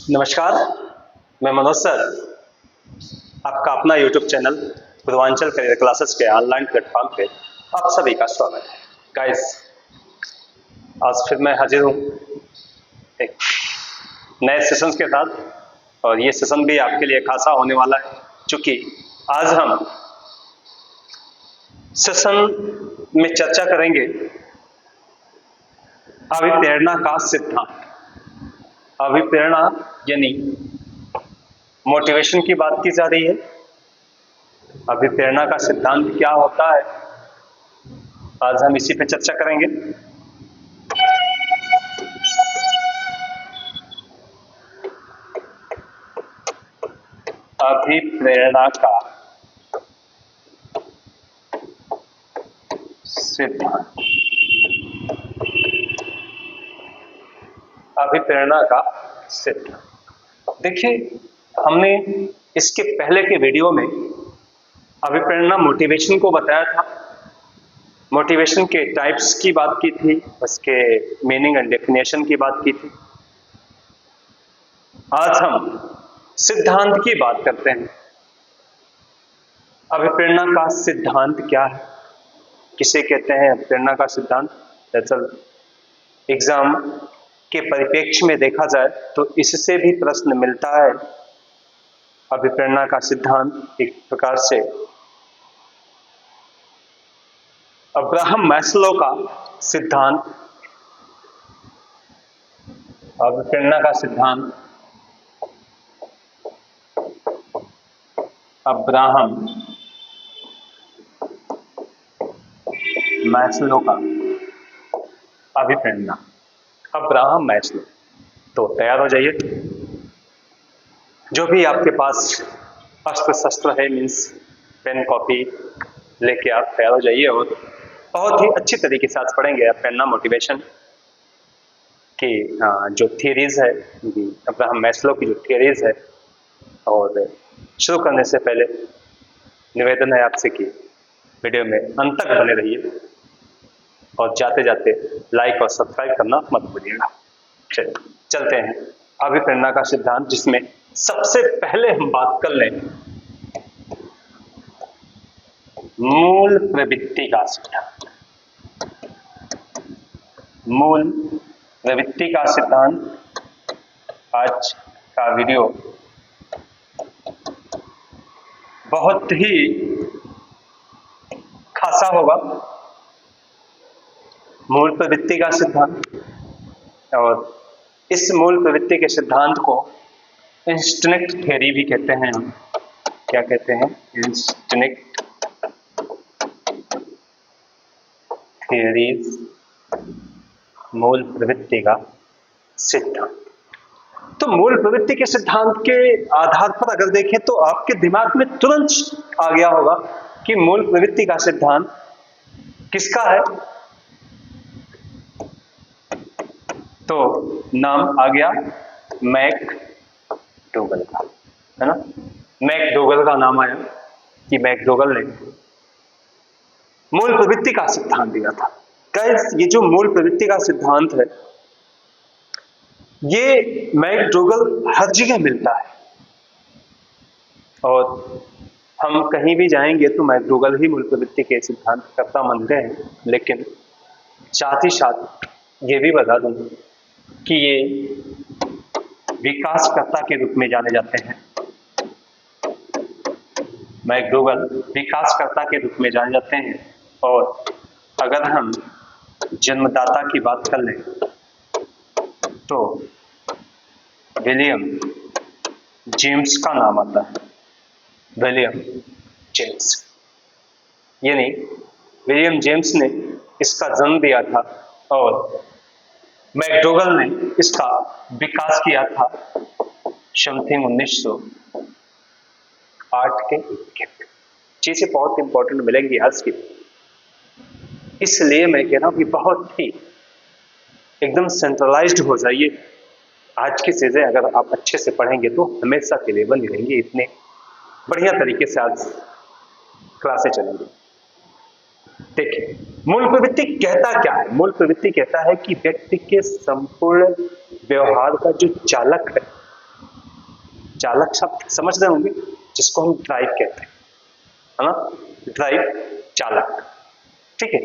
नमस्कार, मैं मनोज सर, आपका अपना YouTube channel Purvanchal career classes के ऑनलाइन प्लेटफॉर्म पे आप सभी का स्वागत है। गाइस, आज फिर मैं हाजिर हूँ एक नए सेशन के साथ, और ये सेशन भी आपके लिए खासा होने वाला है, क्योंकि आज हम सेशन में चर्चा करेंगे अभिप्रेरणा का सिद्धांत। अभिप्रेरणा यानी मोटिवेशन की बात की जा रही है। अभिप्रेरणा का सिद्धांत क्या होता है, आज हम इसी पे चर्चा करेंगे। अभिप्रेरणा का सिद्धांत। अभिप्रेरणा का सिद्धांत। देखिए, हमने इसके पहले के वीडियो में अभिप्रेरणा मोटिवेशन को बताया था, मोटिवेशन के टाइप्स की बात की थी, उसके मीनिंग एंड डेफिनेशन की बात की थी। आज हम सिद्धांत की बात करते हैं। अभिप्रेरणा का सिद्धांत क्या है, किसे कहते हैं अभिप्रेरणा का सिद्धांत? दरअसल एग्जाम के परिप्रेक्ष्य में देखा जाए तो इससे भी प्रश्न मिलता है। अभिप्रेरणा का सिद्धांत एक प्रकार से अब्राहम मैस्लो का सिद्धांत। अभिप्रेरणा का सिद्धांत अब्राहम मैस्लो का अभिप्रेरणा। Abraham Maslow. तो तैयार हो जाइए, जो भी आपके पास अस्त्र शस्त्र है, मीन्स पेन कॉपी लेके आप तैयार हो जाइए, और बहुत ही अच्छी तरीके से आज पढ़ेंगे अभिप्रेरणा मोटिवेशन की जो थियरीज है, अब्राहम मैस्लो की जो थियरीज है। और शुरू करने से पहले निवेदन है आपसे कि वीडियो में अंत तक बने रहिए, और जाते जाते लाइक और सब्सक्राइब करना मत भूलिएगा। चलते हैं अभिप्रेरणा का सिद्धांत, जिसमें सबसे पहले हम बात कर लें मूल प्रवृत्ति का सिद्धांत। मूल प्रवृत्ति का सिद्धांत। आज का वीडियो बहुत ही खासा होगा। मूल प्रवृत्ति का सिद्धांत, और इस मूल प्रवृत्ति के सिद्धांत को इंस्टिंक्ट थ्योरी भी कहते हैं। हम क्या कहते हैं? इंस्टिंक्ट थ्योरीज, मूल प्रवृत्ति का सिद्धांत। तो मूल प्रवृत्ति के सिद्धांत के आधार पर अगर देखें तो आपके दिमाग में तुरंत आ गया होगा कि मूल प्रवृत्ति का सिद्धांत किसका है। तो नाम आ गया मैकडोगल का, है ना? मैकडोगल का नाम आया कि मैकडोगल ने मूल प्रवृत्ति का सिद्धांत दिया था। गाइस, ये जो मूल प्रवृत्ति का सिद्धांत है, ये मैकडोगल हर जगह मिलता है, और हम कहीं भी जाएंगे तो मैकडोगल ही मूल प्रवृत्ति के सिद्धांत कर्ता मानते हैं। लेकिन साथ ही साथ ये भी बता दूं कि ये विकासकर्ता के रूप में जाने जाते हैं। मैकडोगल विकासकर्ता के रूप में जाने जाते हैं। और अगर हम जन्मदाता की बात कर लें तो विलियम जेम्स का नाम आता है। विलियम जेम्स, यानी विलियम जेम्स ने इसका जन्म दिया था, और मैकडोगल ने इसका विकास किया था समथिंग 1908 के। चीजें बहुत इंपॉर्टेंट मिलेंगी आज की, इसलिए मैं कह रहा हूं कि बहुत ही एकदम सेंट्रलाइज्ड हो जाइए। आज की चीजें अगर आप अच्छे से पढ़ेंगे तो हमेशा के लिए बनी रहेंगी। इतने बढ़िया तरीके से आज क्लासें चलेंगी। देखिए, मूल प्रवृत्ति कहता क्या है? मूल प्रवृत्ति कहता है कि व्यक्ति के संपूर्ण व्यवहार का जो चालक है चालक शब्द समझ रहे होंगे, जिसको हम ड्राइव कहते हैं, है ना, ड्राइव, चालक। ठीक है।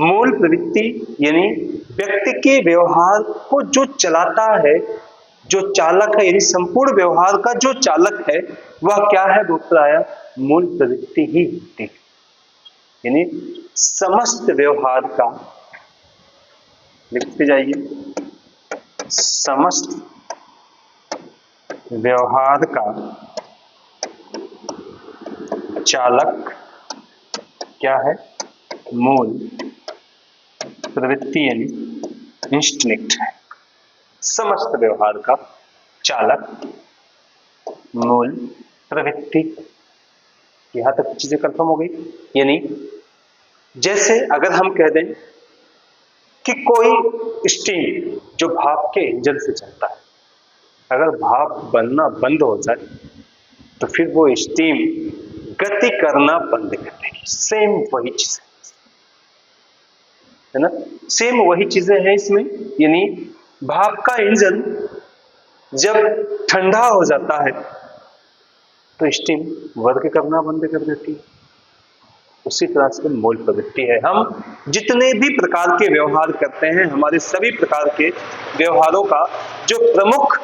मूल प्रवृत्ति यानी व्यक्ति के व्यवहार को जो चलाता है, जो चालक है, यानी संपूर्ण व्यवहार का जो चालक है वह क्या है, वो प्रायः मूल प्रवृत्ति ही होती है। यानी समस्त व्यवहार का, लिखते जाइए, समस्त व्यवहार का चालक क्या है, मूल प्रवृत्ति यानी इंस्टिंक्ट है। समस्त व्यवहार का चालक मूल प्रवृत्ति। यहां तक चीजें कंफर्म हो गई। यानी जैसे अगर हम कह दें कि कोई स्टीम जो भाप के इंजन से चलता है, अगर भाप बनना बंद हो जाए तो फिर वो स्टीम गति करना बंद कर देगी। सेम वही चीज है ना, सेम वही चीजें हैं इसमें। यानी भाप का इंजन जब ठंडा हो जाता है तो स्टीम वर्क करना बंद कर देती है। उसी तरह से मूल प्रवृत्ति है। हम जितने भी प्रकार के व्यवहार करते हैं, हमारे सभी प्रकार के व्यवहारों का जो प्रमुख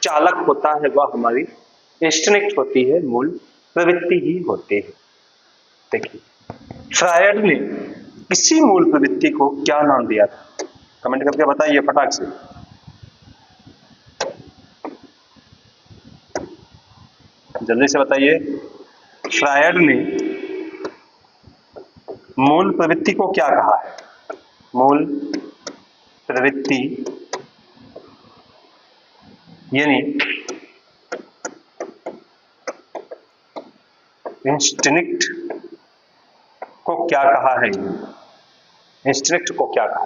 चालक होता है वह हमारी इंस्टिंक्ट होती है, मूल प्रवृत्ति ही होती है। देखिए, फ्रायड ने इसी मूल प्रवृत्ति को क्या नाम दिया था, कमेंट करके बताइए फटाक से। जल्दी से बताइए, फ्रायड ने मूल प्रवृत्ति को क्या कहा है? मूल प्रवृत्ति यानी इंस्टिंक्ट को क्या कहा है? इंस्टिंक्ट को क्या कहा?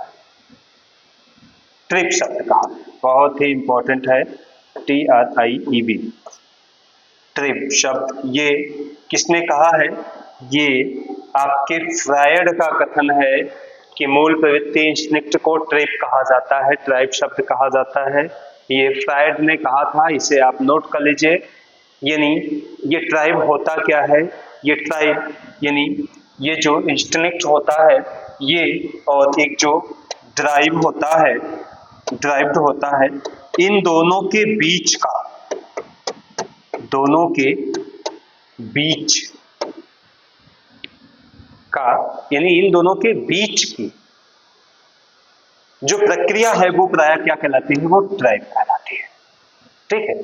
ट्रिप शब्द कहा। बहुत ही इंपॉर्टेंट है, TRIEB, ट्रिप शब्द। ये किसने कहा है? ये आपके फ्रायड का कथन है कि मूल प्रवृत्ति इंस्टिंक्ट को ट्रिप कहा जाता है, ट्राइब शब्द कहा जाता है। ये फ्रायड ने कहा था, इसे आप नोट कर लीजिए। यानी ये ट्राइब होता क्या है? ये ट्राइब यानी ये जो इंस्टिंक्ट होता है ये, और एक जो ड्राइव होता है, ड्राइव्ड होता है, इन दोनों के बीच का, दोनों के बीच का, यानी इन दोनों के बीच की जो प्रक्रिया है वो प्रायः क्या कहलाती है? वो ड्राइव कहलाती है। ठीक है।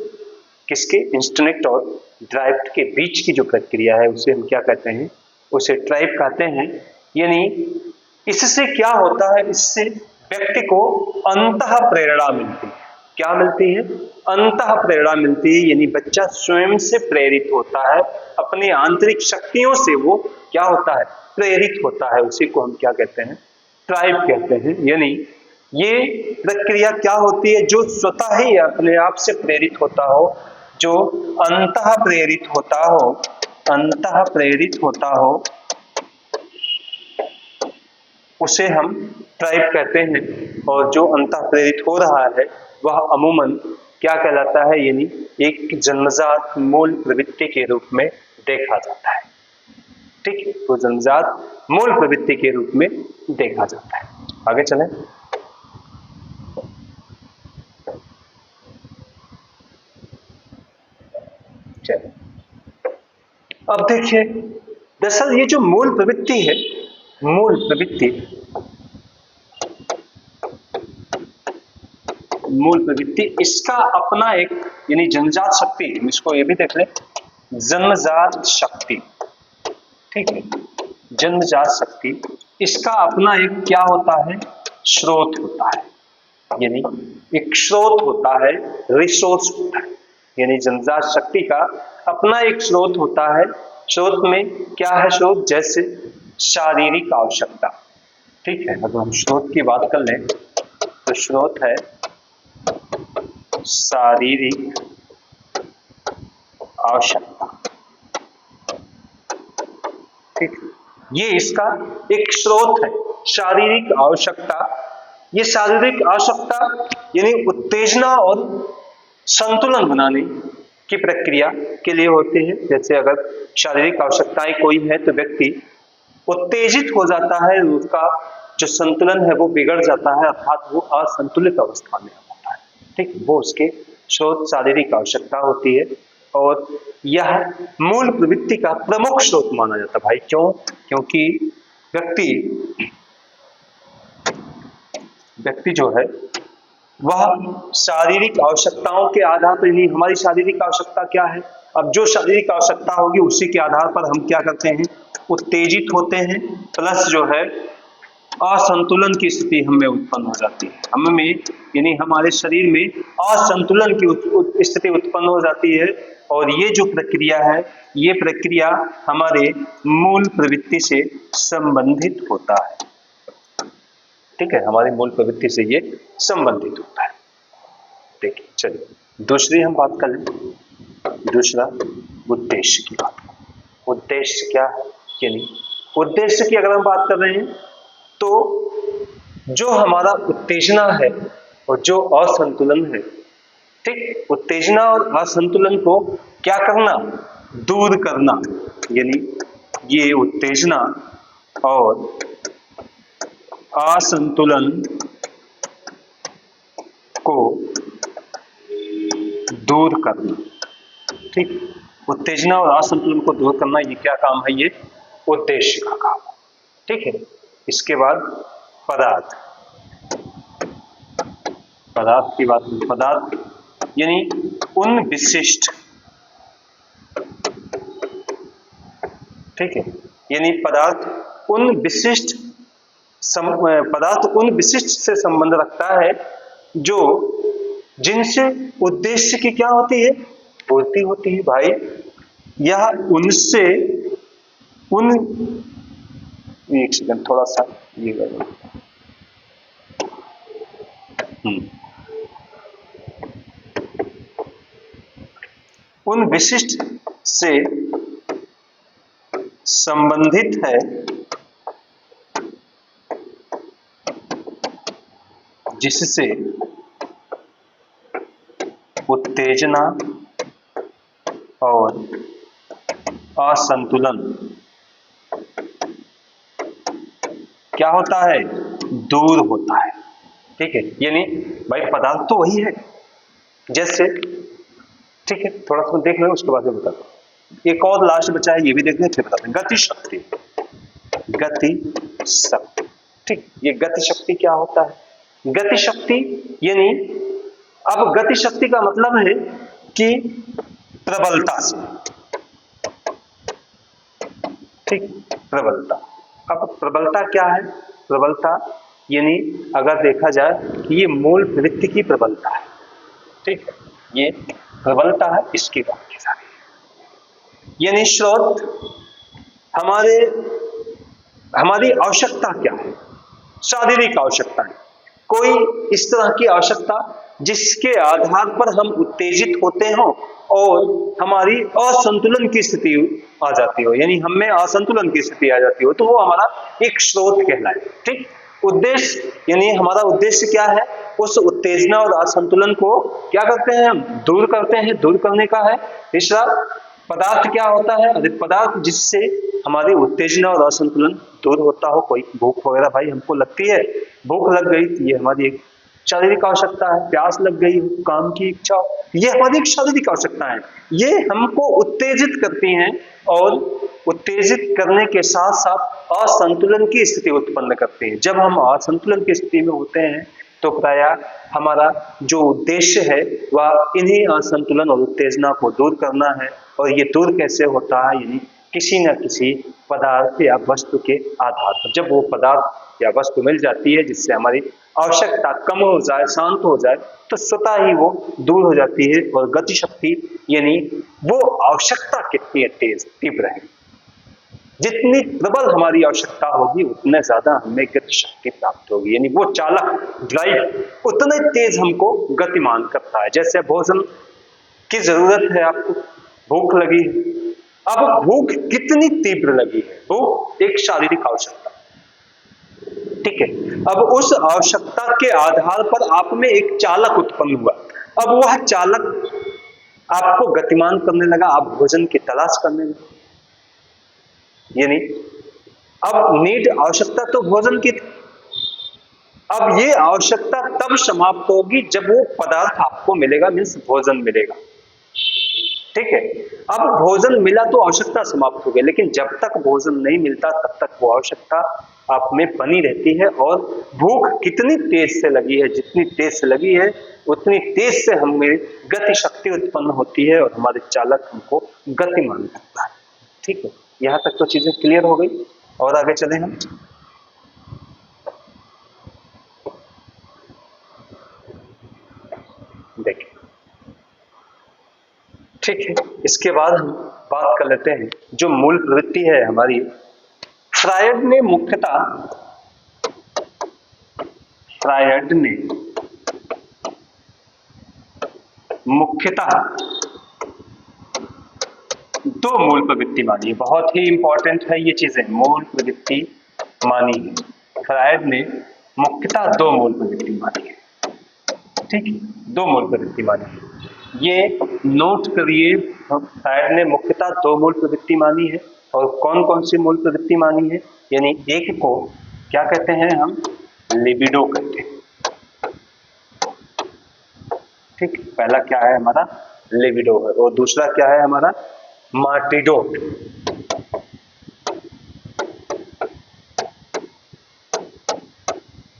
किसके? इंस्टिंक्ट और ड्राइव के बीच की जो प्रक्रिया है उसे हम क्या कहते हैं? उसे ड्राइव कहते हैं। यानी इससे क्या होता है? इससे व्यक्ति को अंतः प्रेरणा मिलती है। क्या मिलती है? अंतः प्रेरणा मिलती है। यानी बच्चा स्वयं से प्रेरित होता है, अपनी आंतरिक शक्तियों से वो क्या होता है? प्रेरित होता है। उसी को हम क्या कहते हैं? ड्राइव कहते हैं। यानी ये प्रक्रिया क्या होती है? जो स्वतः ही अपने आप से प्रेरित होता हो, जो अंतः प्रेरित होता हो, अंतः प्रेरित होता हो, उसे हम ड्राइव कहते हैं। और जो अंतः प्रेरित हो रहा है वह अमूमन क्या कहलाता है? यानी एक जन्मजात मूल प्रवृत्ति के रूप में देखा जाता है। ठीक है, तो जन्मजात मूल प्रवृत्ति के रूप में देखा जाता है। आगे चलें। चलिए, अब देखिए, दरअसल ये जो मूल प्रवृत्ति है, मूल प्रवृत्ति, मूल प्रवृत्ति, इसका अपना एक यानी जन्मजात शक्ति, इसको ये भी देख लें, जन्मजात शक्ति। ठीक है, जन्मजात शक्ति, इसका अपना एक क्या होता है? स्रोत होता है। यानी एक स्रोत होता है, रिसोर्स होता है। यानी जन्मजात शक्ति का अपना एक स्रोत होता है। स्रोत में क्या है? स्रोत जैसे शारीरिक आवश्यकता। ठीक है, अगर हम स्रोत की बात कर लें तो स्रोत है शारीरिक आवश्यकता। ठीक, ये इसका एक स्रोत है, शारीरिक आवश्यकता। ये शारीरिक आवश्यकता यानी उत्तेजना और संतुलन बनाने की प्रक्रिया के लिए होते हैं। जैसे अगर शारीरिक आवश्यकताएं कोई है तो व्यक्ति उत्तेजित हो जाता है, उसका जो संतुलन है वो बिगड़ जाता है, अर्थात वो असंतुलित अवस्था में आ जाता है। ठीक, वो उसके स्रोत शारीरिक आवश्यकता होती है और यह मूल प्रवृत्ति का प्रमुख स्रोत माना जाता है भाई। क्यों? क्योंकि व्यक्ति जो है वह शारीरिक आवश्यकताओं के आधार पर, नहीं हमारी शारीरिक आवश्यकता क्या है, अब जो शारीरिक आवश्यकता होगी उसी के आधार पर हम क्या करते हैं, उत्तेजित होते हैं, प्लस जो है असंतुलन की स्थिति हमें उत्पन्न हो जाती है, हमें यानी हमारे शरीर में असंतुलन की स्थिति उत्पन्न हो जाती है। और ये जो प्रक्रिया है, ये प्रक्रिया हमारे मूल प्रवृत्ति से संबंधित होता है। ठीक है, हमारी मूल प्रवृत्ति से ये संबंधित होता है। देखिए चलिए दूसरी हम बात कर लें। दूसरा उद्देश्य की बात। उद्देश्य क्या है, यानी उद्देश्य की अगर हम बात कर रहे हैं तो जो हमारा उत्तेजना है और जो असंतुलन है, ठीक, उत्तेजना और असंतुलन को क्या करना, दूर करना, यानी ये उत्तेजना और असंतुलन को दूर करना। ठीक, उत्तेजना और असंतुलन को दूर करना, ये क्या काम है, ये उद्देश्य का काम है। ठीक है, इसके बाद पदार्थ की बात। पदार्थ यानी उन विशिष्ट, ठीक है, यानी पदार्थ उन विशिष्ट से संबंध रखता है जो जिनसे उद्देश्य की क्या होती है, पूर्ति होती है भाई। यह उनसे एक सेकंड थोड़ा सा ये उन विशिष्ट से संबंधित है जिससे उत्तेजना और असंतुलन क्या होता है, दूर होता है। ठीक है, यानी भाई पदार्थ तो वही है, जैसे, ठीक है, थोड़ा सा देख लो उसके बाद में बता दो। एक और लास्ट बचा है, ये भी देख लें फिर बताते हैं। गति शक्ति। ठीक, ये गति शक्ति क्या होता है, गति शक्ति यानी, अब गति शक्ति का मतलब है कि प्रबलता से, ठीक, प्रबलता। अब प्रबलता क्या है, प्रबलता यानी अगर देखा जाए कि ये मूल प्रवृत्ति की प्रबलता है। ठीक है, ये प्रबलता है, इसकी बात की जा रही है। यानी स्रोत हमारी आवश्यकता क्या है, शारीरिक आवश्यकता है, कोई इस तरह की आवश्यकता जिसके आधार पर हम उत्तेजित होते हो और हमारी असंतुलन की स्थिति आ जाती हो, यानी हमें असंतुलन की स्थिति आ जाती हो, तो वो हमारा एक स्रोत कहलाए। ठीक, उद्देश्य यानी हमारा उद्देश्य क्या है, उस उत्तेजना और असंतुलन को क्या करते हैं, हम दूर करते हैं, दूर करने का है। तीसरा पदार्थ क्या होता है, अरे पदार्थ जिससे हमारी उत्तेजना और असंतुलन दूर होता हो। कोई भूख वगैरह भाई हमको लगती है, भूख लग गई, ये हमारी एक शारीरिक आवश्यकता है। प्यास लग गई, काम की इच्छा, ये हमारी एक शारीरिक आवश्यकता है, ये हमको उत्तेजित करती हैं और उत्तेजित करने के साथ साथ असंतुलन की स्थिति उत्पन्न करती है। जब हम असंतुलन की स्थिति में होते हैं तो प्रायः हमारा जो उद्देश्य है वह इन्हीं असंतुलन और उत्तेजना को दूर करना है। और ये दूर कैसे होता है, यानी किसी न किसी पदार्थ या वस्तु के आधार पर। जब वो पदार्थ या वस्तु मिल जाती है जिससे हमारी आवश्यकता कम हो जाए, शांत हो जाए, तो स्वतः ही वो दूर हो जाती है। और गति शक्ति यानी वो आवश्यकता कितनी तेज तीव्र है, जितनी प्रबल हमारी आवश्यकता होगी उतने ज्यादा हमें गति शक्ति प्राप्त होगी, यानी वो चालक ड्राइव उतने तेज हमको गतिमान करता है। जैसे भोजन की जरूरत है, आपको भूख लगी, अब भूख कितनी तीव्र लगी है, भूख एक शारीरिक आवश्यकता, ठीक है। अब उस आवश्यकता के आधार पर आप में एक चालक उत्पन्न हुआ, अब वह चालक आपको गतिमान करने लगा, आप भोजन की तलाश करने लगे। यानी अब नीड, आवश्यकता तो भोजन की थी, अब ये आवश्यकता तब समाप्त होगी जब वो पदार्थ आपको मिलेगा, मीन्स भोजन मिलेगा। ठीक है, अब भोजन मिला तो आवश्यकता समाप्त हो गई, लेकिन जब तक भोजन नहीं मिलता तब तक वो आवश्यकता आप में बनी रहती है। और भूख कितनी तेज से लगी है, जितनी तेज से लगी है उतनी तेज से हमें गति शक्ति उत्पन्न होती है और हमारे चालक हमको गतिमान करता है। ठीक है, यहां तक तो चीजें क्लियर हो गई, और आगे चले हम। देखिए, ठीक है, इसके बाद हम बात कर लेते हैं जो मूल प्रवृत्ति है हमारी। फ्रायड ने मुख्यतः दो मूल प्रवृत्ति मानी है। बहुत ही इंपॉर्टेंट है ये चीजें, मूल प्रवृत्ति मानी है। फ्रायड ने मुख्यतः दो मूल प्रवृत्ति मानी है। ठीक है, दो मूल प्रवृत्ति मानी है, ये नोट करिए। फ्रायड ने मुख्यतः दो मूल प्रवृत्ति मानी है। और कौन कौन सी मूल प्रवृत्ति मानी है? यानी एक को क्या कहते हैं हम? लिबिडो कहते हैं। ठीक, पहला क्या है हमारा? लिबिडो है, और दूसरा क्या है हमारा? मार्टिडो।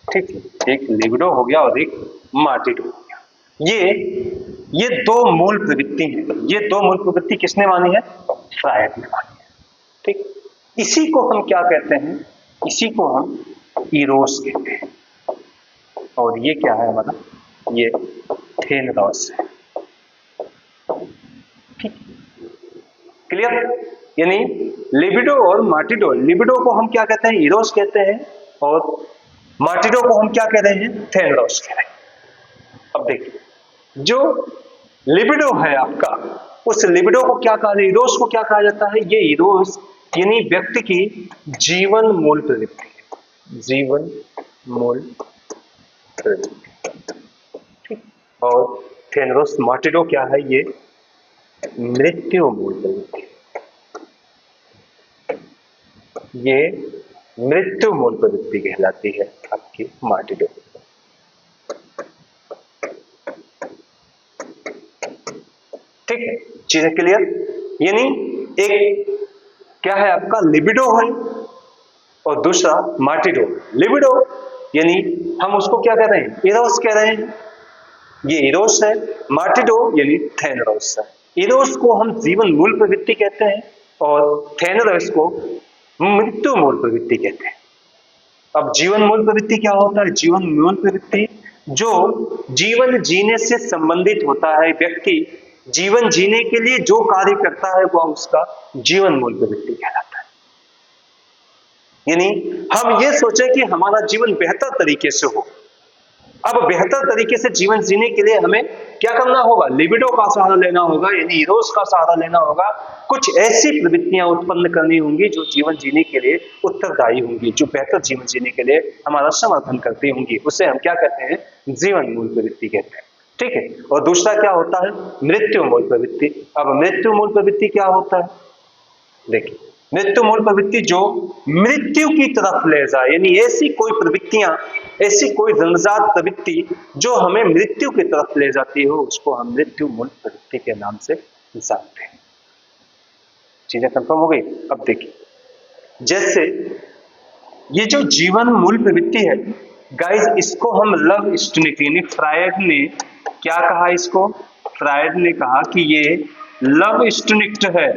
ठीक है, एक लिबिडो हो गया और एक मार्टिडो हो गया। ये दो मूल प्रवृत्ति हैं। ये दो मूल प्रवृत्ति किसने मानी है? फ्रायड ने मानी है। ठीक, इसी को हम क्या कहते हैं? इसी को हम इरोस कहते हैं। और ये क्या है हमारा? ये थेनरॉस है। ठीक, क्लियर? यानी लिबिडो और मार्टिडो, लिबिडो को हम क्या कहते हैं? इरोस कहते हैं, और मार्टिडो को हम क्या कह रहे हैं? थेनरॉस कह रहे हैं। अब देखिए, जो लिबिडो है आपका, उस लिबिडो को क्या कहा? इरोस को क्या कहा जाता है? ये इरोस यानी व्यक्ति की जीवन मूल प्रवृत्ति है। जीवन मूल प्रवृत्ति। ठीक, और थेनरोस मार्टिडो क्या है? ये मृत्यु मूल प्रवृत्ति। ये मृत्यु मूल प्रवृत्ति कहलाती है आपकी मार्टिडो। ठीक है, चीजें क्लियर? यानी एक क्या है आपका? लिबिडो है, और दूसरा मार्टिडो। लिबिडो यानी हम उसको क्या कह रहे हैं? इरोस कह रहे हैं। ये इरोस है। मार्टिडो यानी थेनरोस है। इरोस को हम जीवन मूल प्रवृत्ति कहते हैं, और थेनरोस को मृत्यु मूल प्रवृत्ति कहते हैं। अब जीवन मूल प्रवृत्ति क्या होता है? जीवन मूल प्रवृत्ति जो जीवन जीने से संबंधित होता है, व्यक्ति जीवन जीने के लिए जो कार्य करता है वह उसका जीवन मूल प्रवृत्ति कहलाता है। यानी हम ये सोचें कि हमारा जीवन बेहतर तरीके से हो। अब बेहतर तरीके से जीवन जीने के लिए हमें क्या करना होगा? लिबिडो का सहारा लेना होगा, यानी इरोस का सहारा लेना होगा। कुछ ऐसी प्रवृत्तियां उत्पन्न करनी होंगी जो जीवन जीने के लिए उत्तरदायी होंगी, जो बेहतर जीवन जीने के लिए हमारा समर्थन करती होंगी। उसे हम क्या कहते हैं? जीवन मूल प्रवृत्ति कहते हैं। ठीक है, और दूसरा क्या होता है? मृत्यु मूल प्रवृत्ति। अब मृत्यु मूल प्रवृत्ति क्या होता है? देखिए, मृत्यु मूल प्रवृत्ति जो मृत्यु की तरफ ले जाए, यानी ऐसी कोई प्रवृत्तियां, ऐसी कोई जन्मजात प्रवृत्ति जो हमें मृत्यु की तरफ ले जाती हो, उसको हम मृत्यु मूल प्रवृत्ति के नाम से जानते हैं। चीजें कंफर्म हो गई? अब देखिए, जैसे ये जो जीवन मूल प्रवृत्ति है गाइस, इसको हम लव इंस्टिंक्ट, यानी फ्रायड ने क्या कहा इसको? फ्रायड ने कहा कि ये लव इंस्टिंक्ट है।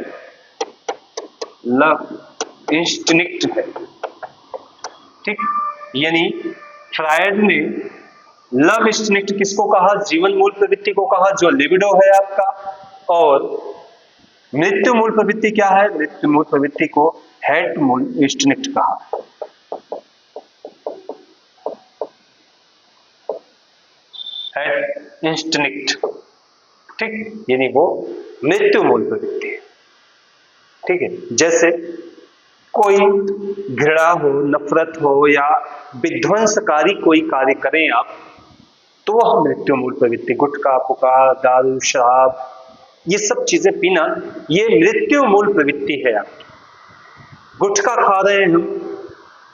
लव इंस्टिंक्ट है। ठीक, यानी फ्रायड ने लव इंस्टिंक्ट किसको कहा? जीवन मूल प्रवृत्ति को कहा, जो लिबिडो है आपका। और मृत्यु मूल प्रवृत्ति क्या है? मृत्यु मूल प्रवृत्ति को हेट मूल इंस्टिंक्ट कहा। Hate instinct. ठीक, यानी वो मृत्यु मूल प्रवृत्ति है। ठीक है, जैसे कोई घृणा हो, नफरत हो, या विध्वंसकारी कोई कार्य करें आप, तो वह मृत्यु मूल प्रवृत्ति, गुटखा, पुकार, दारू, शराब, ये सब चीजें पीना, ये मृत्यु मूल प्रवृत्ति है आपकी। गुटखा खा रहे हैं हम,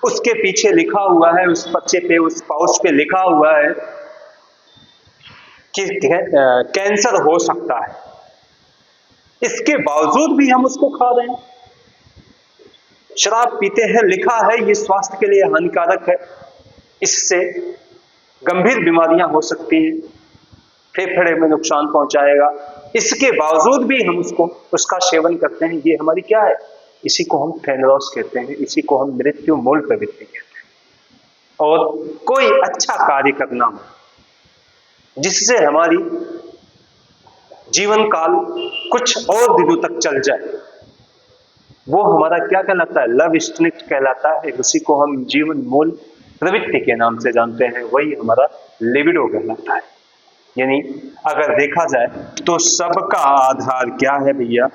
उसके पीछे लिखा हुआ है, उस पर्चे पे, उस पाउच पे लिखा हुआ है कि कैंसर हो सकता है, इसके बावजूद भी हम उसको खा रहे हैं। शराब पीते हैं, लिखा है ये स्वास्थ्य के लिए हानिकारक है, इससे गंभीर बीमारियां हो सकती हैं, फेफड़े में नुकसान पहुंचाएगा, इसके बावजूद भी हम उसका सेवन करते हैं। ये हमारी क्या है? इसी को हम फेनरॉस कहते हैं, इसी को हम मृत्यु मूल प्रवृत्ति कहते हैं। और कोई अच्छा कार्य करना हो जिससे हमारी जीवन काल कुछ और दिनों तक चल जाए, वो हमारा क्या कहलाता है? लव इंस्टिंक्ट कहलाता है। उसी को हम जीवन मूल प्रवृत्ति के नाम से जानते हैं, वही हमारा लिबिडो कहलाता है। यानी अगर देखा जाए तो सबका आधार क्या है भैया?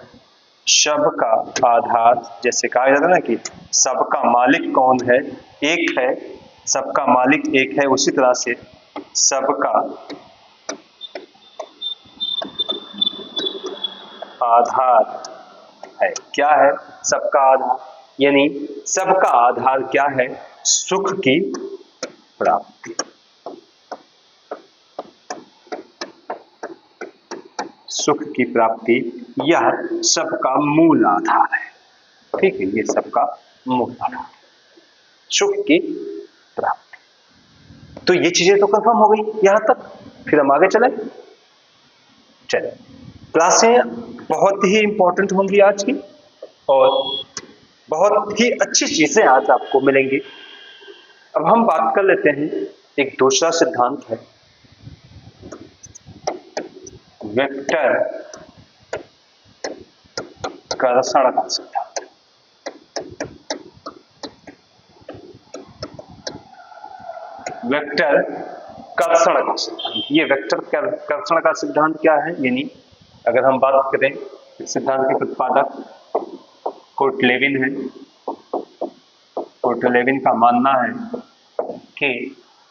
सबका आधार, जैसे कहा जाता है ना कि सबका मालिक कौन है? एक है, सबका मालिक एक है, उसी तरह से सबका आधार है। क्या है सबका आधार? यानी सबका आधार क्या है? सुख की प्राप्ति। सुख की प्राप्ति, यह सबका मूल आधार है। ठीक है, ये सबका मूल आधार, सुख की प्राप्ति। तो ये चीजें तो कंफर्म हो गई यहां तक। फिर हम आगे चले। क्लासें बहुत ही इंपॉर्टेंट होंगी आज की, और बहुत ही अच्छी चीजें आज आपको मिलेंगी। अब हम बात कर लेते हैं, एक दूसरा सिद्धांत है वेक्टर कर्षण का सिद्धांत। वेक्टर कर्षण का सिद्धांत, ये वेक्टर कर्षण का सिद्धांत क्या है? यानी अगर हम बात करें, इस सिद्धांत के प्रतिपादक कोर्टलेविन है। कोर्टलेविन का मानना है कि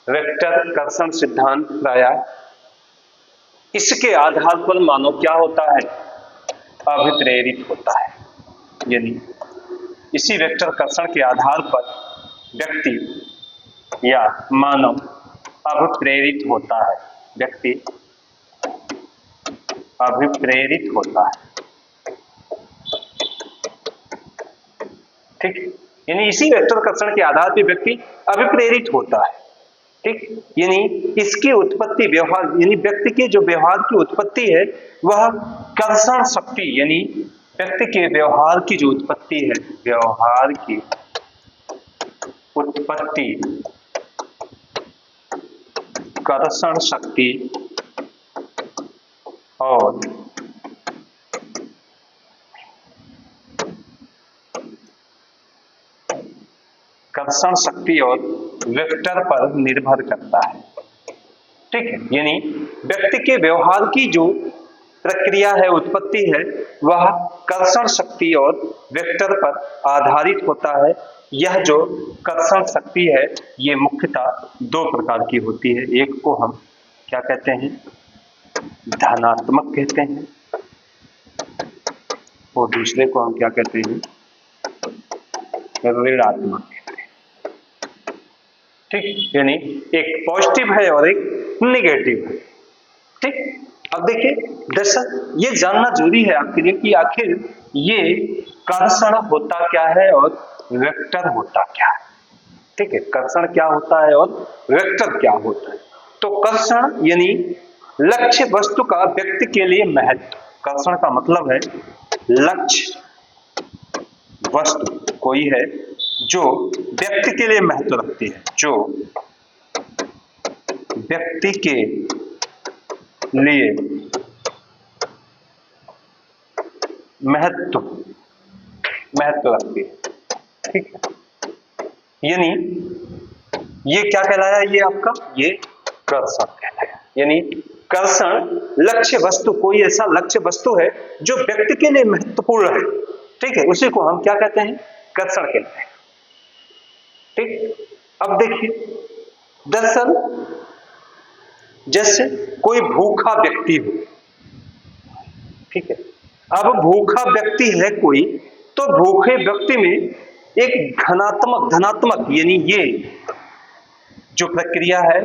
वेक्टर कर्षण सिद्धांत प्रायः इसके आधार पर मानव क्या होता है? अभिप्रेरित होता है। यानी इसी वेक्टर कर्षण के आधार पर व्यक्ति या मानव अभिप्रेरित होता है। व्यक्ति अभिप्रेरित होता है। ठीक, यानी इसी वेक्टर कर्षण के आधार पर व्यक्ति अभिप्रेरित होता है। ठीक, यानी इसकी उत्पत्ति व्यवहार, यानी व्यक्ति के जो व्यवहार की उत्पत्ति है वह कर्षण शक्ति, यानी व्यक्ति के व्यवहार की जो उत्पत्ति है, व्यवहार की उत्पत्ति कर्षण शक्ति और कर्षण शक्ति और वेक्टर पर निर्भर करता है। ठीक है, यानी व्यक्ति के व्यवहार की जो प्रक्रिया है, उत्पत्ति है, वह कर्षण शक्ति और वेक्टर पर आधारित होता है। यह जो कर्षण शक्ति है ये मुख्यतः दो प्रकार की होती है। एक को हम क्या कहते हैं? धनात्मक कहते हैं, और दूसरे को हम क्या कहते हैं? ऋणात्मक कहते हैं। ठीक, यानी एक पॉजिटिव है और एक नेगेटिव है। ठीक, अब देखिए दर्शक, ये जानना जरूरी है आपके लिए कि आखिर ये कर्षण होता क्या है और वेक्टर होता क्या है। ठीक है, कर्षण क्या होता है और वेक्टर क्या होता है। तो कर्षण यानी लक्ष्य वस्तु का व्यक्ति के लिए महत्व। कर्षण का मतलब है लक्ष्य वस्तु कोई है जो व्यक्ति के लिए महत्व रखती है, जो व्यक्ति के लिए महत्व रखती है। ठीक है, यानी ये क्या कहलाया? ये आपका ये कर्षण कहलाया। यानी कर्षण लक्ष्य वस्तु, कोई ऐसा लक्ष्य वस्तु है जो व्यक्ति के लिए महत्वपूर्ण है। ठीक है, उसी को हम क्या कहते हैं? कर्षण कहते हैं। ठीक, अब देखिए दरअसल जैसे कोई भूखा व्यक्ति हो, ठीक है। अब भूखा व्यक्ति है कोई, तो भूखे व्यक्ति में एक धनात्मक यानी ये जो प्रक्रिया है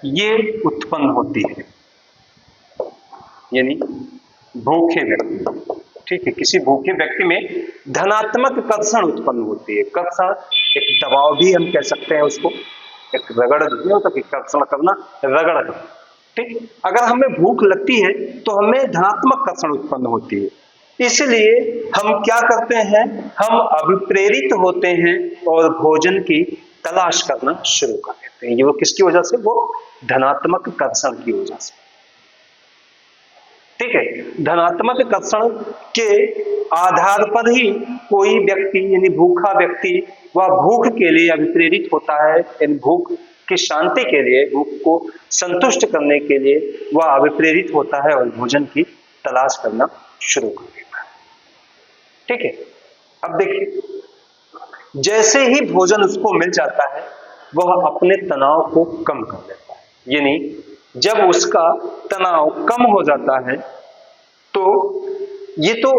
ये उत्पन्न होती है, यानी भूखे व्यक्ति, ठीक है, किसी भूखे व्यक्ति में धनात्मक कर्षण उत्पन्न होती है। कर्षण एक दबाव भी हम कह सकते हैं उसको, एक रगड़ नहीं होता कि कर्षण करना, रगड़ करना, ठीक। अगर हमें भूख लगती है तो हमें धनात्मक कर्षण उत्पन्न होती है, इसलिए हम क्या करते हैं, हम अभिप्रेरित होते हैं और भोजन की तलाश करना शुरू कर देते हैं। ये वो किसकी वजह से, वो धनात्मक कर्षण की वजह से, ठीक है। धनात्मक कर्षण के आधार पर ही कोई व्यक्ति यानी भूखा व्यक्ति वह भूख के लिए अभिप्रेरित होता है, यानी भूख की शांति के लिए, भूख को संतुष्ट करने के लिए वह अभिप्रेरित होता है और भोजन की तलाश करना शुरू कर देता है, ठीक है। अब देखिए, जैसे ही भोजन उसको मिल जाता है वह अपने तनाव को कम कर लेता है, यानी जब उसका तनाव कम हो जाता है तो ये तो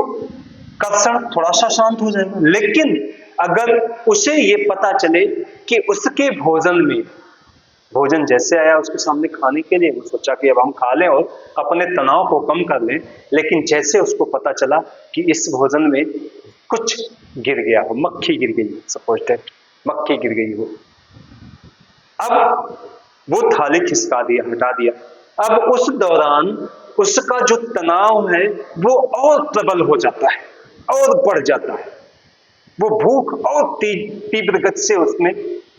कर्षण थोड़ा सा शांत हो जाएगा। लेकिन अगर उसे ये पता चले कि उसके भोजन में, भोजन जैसे आया उसके सामने खाने के लिए, वो सोचा कि अब हम खा लें और अपने तनाव को कम कर लें, लेकिन जैसे उसको पता चला कि इस भोजन में कुछ गिर गया हो, मक्खी गिर गई, सपोज दैट मक्खी गिर गई हो, अब वो थाली खिसका दिया, हटा दिया। अब उस दौरान उसका जो तनाव है वो और प्रबल हो जाता है और बढ़ जाता है, वो भूख और तीव्र गति से उसमें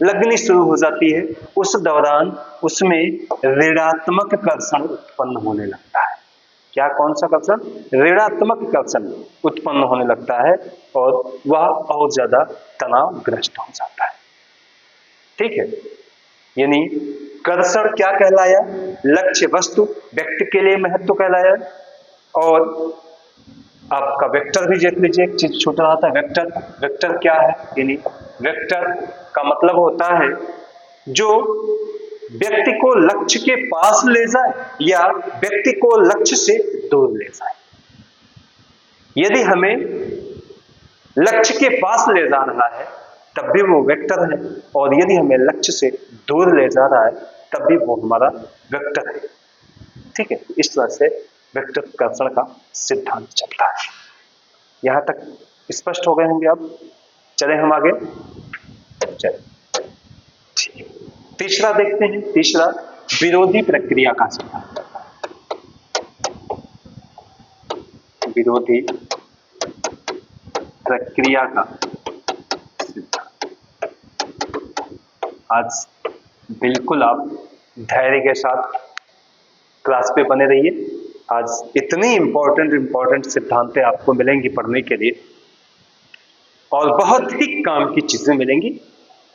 लगनी शुरू हो जाती है। उस दौरान उसमें ऋणात्मक कर्षण उत्पन्न होने लगता है। क्या, कौन सा कर्षण? ऋणात्मक कर्षण उत्पन्न होने लगता है और वह और ज्यादा तनावग्रस्त हो जाता है, ठीक है। यानी कर्षण क्या कहलाया, लक्ष्य वस्तु व्यक्ति के लिए महत्व कहलाया। और आपका वेक्टर भी देख लीजिए, एक चीज छूट रहा था, वेक्टर। वेक्टर क्या है, यानी वेक्टर का मतलब होता है जो व्यक्ति को लक्ष्य के पास ले जाए या व्यक्ति को लक्ष्य से दूर ले जाए। यदि हमें लक्ष्य के पास ले जा रहा है तब भी वो वेक्टर है, और यदि हमें लक्ष्य से दूर ले जा रहा है तब भी वो हमारा वेक्टर है, ठीक है। इस तरह से वेक्टर कर्षण का सिद्धांत चलता है। यहां तक स्पष्ट हो गए होंगे। अब चले हम आगे, चले तीसरा देखते हैं। तीसरा विरोधी प्रक्रिया का सिद्धांत। विरोधी प्रक्रिया का सिद्धांत। आज बिल्कुल आप धैर्य के साथ क्लास पे बने रहिए। आज इतनी इंपॉर्टेंट सिद्धांतें आपको मिलेंगी पढ़ने के लिए, और बहुत ही काम की चीजें मिलेंगी।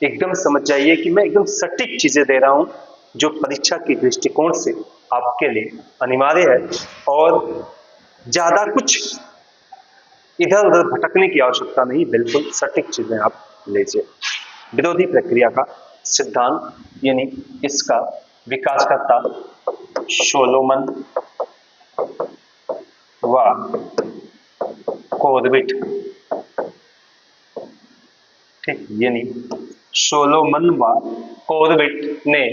एकदम समझ जाइए कि मैं एकदम सटीक चीजें दे रहा हूं जो परीक्षा के दृष्टिकोण से आपके लिए अनिवार्य है, और ज्यादा कुछ इधर उधर भटकने की आवश्यकता नहीं, बिल्कुल सटीक चीजें आप लीजिए। विरोधी प्रक्रिया का सिद्धांत यानी इसका विकासकर्ता सोलोमन व कोरबिट, ठीक, यानी सोलोमन व कोरबिट ने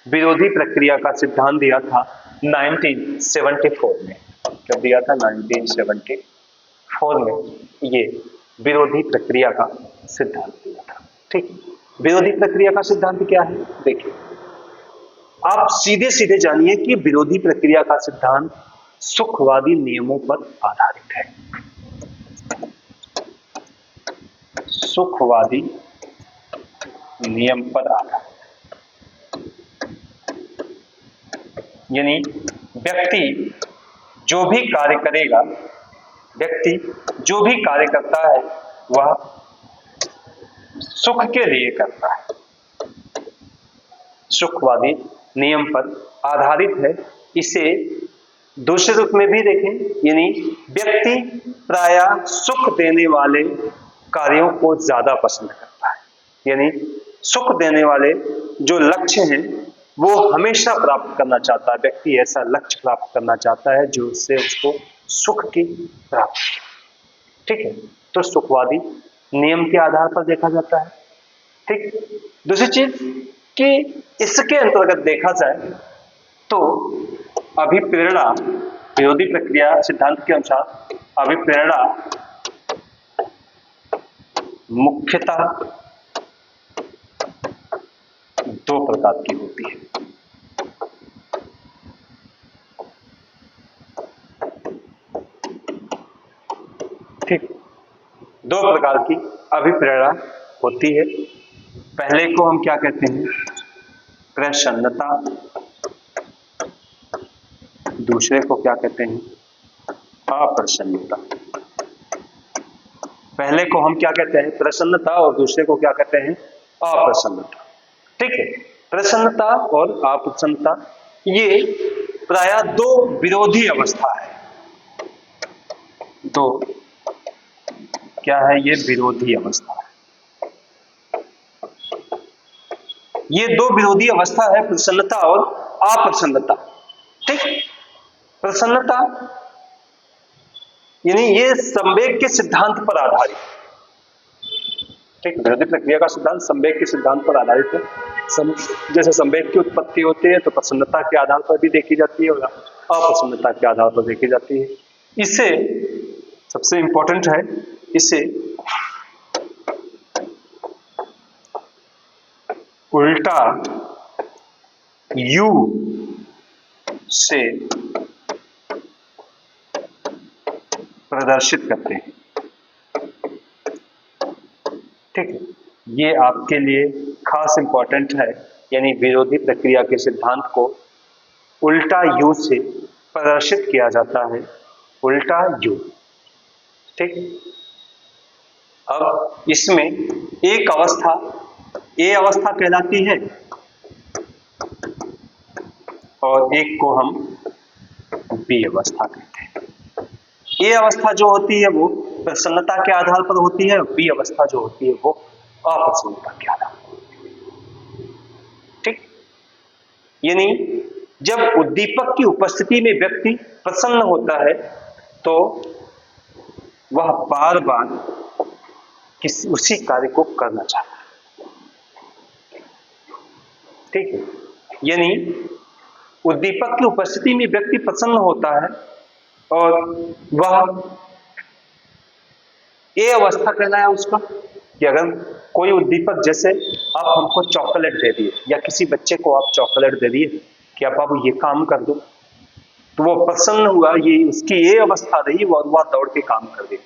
विरोधी प्रक्रिया का सिद्धांत दिया था 1974 में। कब दिया था? 1974 में ये विरोधी प्रक्रिया का सिद्धांत दिया था, ठीक। विरोधी प्रक्रिया का सिद्धांत क्या है? देखिए, आप सीधे सीधे जानिए कि विरोधी प्रक्रिया का सिद्धांत सुखवादी नियमों पर आधारित है। सुखवादी नियम पर आधारित, यानी व्यक्ति जो भी कार्य करेगा, व्यक्ति जो भी कार्य करता है वह सुख के लिए करता है। सुखवादी नियम पर आधारित है। इसे दूसरे रूप में भी देखें, यानी व्यक्ति प्रायः सुख देने वाले कार्यों को ज्यादा पसंद करता है, यानी सुख देने वाले जो लक्ष्य हैं वो हमेशा प्राप्त करना चाहता है, व्यक्ति ऐसा लक्ष्य प्राप्त करना चाहता है जो उससे उसको सुख की प्राप्ति। ठीक है, तो सुखवादी नियम के आधार पर देखा जाता है। ठीक, दूसरी चीज कि इसके अंतर्गत देखा जाए तो अभिप्रेरणा, विरोधी प्रक्रिया सिद्धांत के अनुसार अभिप्रेरणा मुख्यतः दो प्रकार की होती है। ठीक, दो प्रकार की अभिप्रेरणा होती है। पहले को हम क्या कहते हैं, प्रसन्नता, दूसरे को क्या कहते हैं, अप्रसन्नता। पहले को हम क्या कहते हैं, प्रसन्नता, और दूसरे को क्या कहते हैं, अप्रसन्नता। ठीक है, प्रसन्नता और अप्रसन्नता ये प्रायः दो विरोधी अवस्था है। दो क्या है, ये विरोधी अवस्था है। ये दो विरोधी अवस्था है, प्रसन्नता और अप्रसन्नता। ठीक, प्रसन्नता यानी ये संवेग के सिद्धांत पर आधारित। ठीक, विरोधी प्रक्रिया का सिद्धांत संवेग के सिद्धांत पर आधारित है। जैसे संवेग की उत्पत्ति होती है तो प्रसन्नता के आधार पर भी देखी जाती है और अप्रसन्नता के आधार पर देखी जाती है। इसे सबसे इंपॉर्टेंट है, इसे उल्टा यू से प्रदर्शित करते हैं। ठीक है, ये आपके लिए खास इंपॉर्टेंट है, यानी विरोधी प्रक्रिया के सिद्धांत को उल्टा यू से प्रदर्शित किया जाता है, उल्टा यू। ठीक, अब इसमें एक अवस्था ए अवस्था कहलाती है और एक को हम बी अवस्था कहते हैं। ए अवस्था जो होती है वो प्रसन्नता के आधार पर होती है, बी अवस्था जो होती है वो अप्रसन्नता के आधार पर होती है। ठीक, यानी जब उद्दीपक की उपस्थिति में व्यक्ति प्रसन्न होता है तो वह बार बार उसी कार्य को करना चाहता है। ठीक है, यानी उद्दीपक की उपस्थिति में व्यक्ति प्रसन्न होता है और वह ए अवस्था कहना है उसका, कि अगर कोई उद्दीपक, जैसे आप हमको चॉकलेट दे दिए या किसी बच्चे को आप चॉकलेट दे दिए कि आप बाबू ये काम कर दो, तो वो प्रसन्न हुआ, ये उसकी ए अवस्था रही, वह दौड़ के काम कर दे।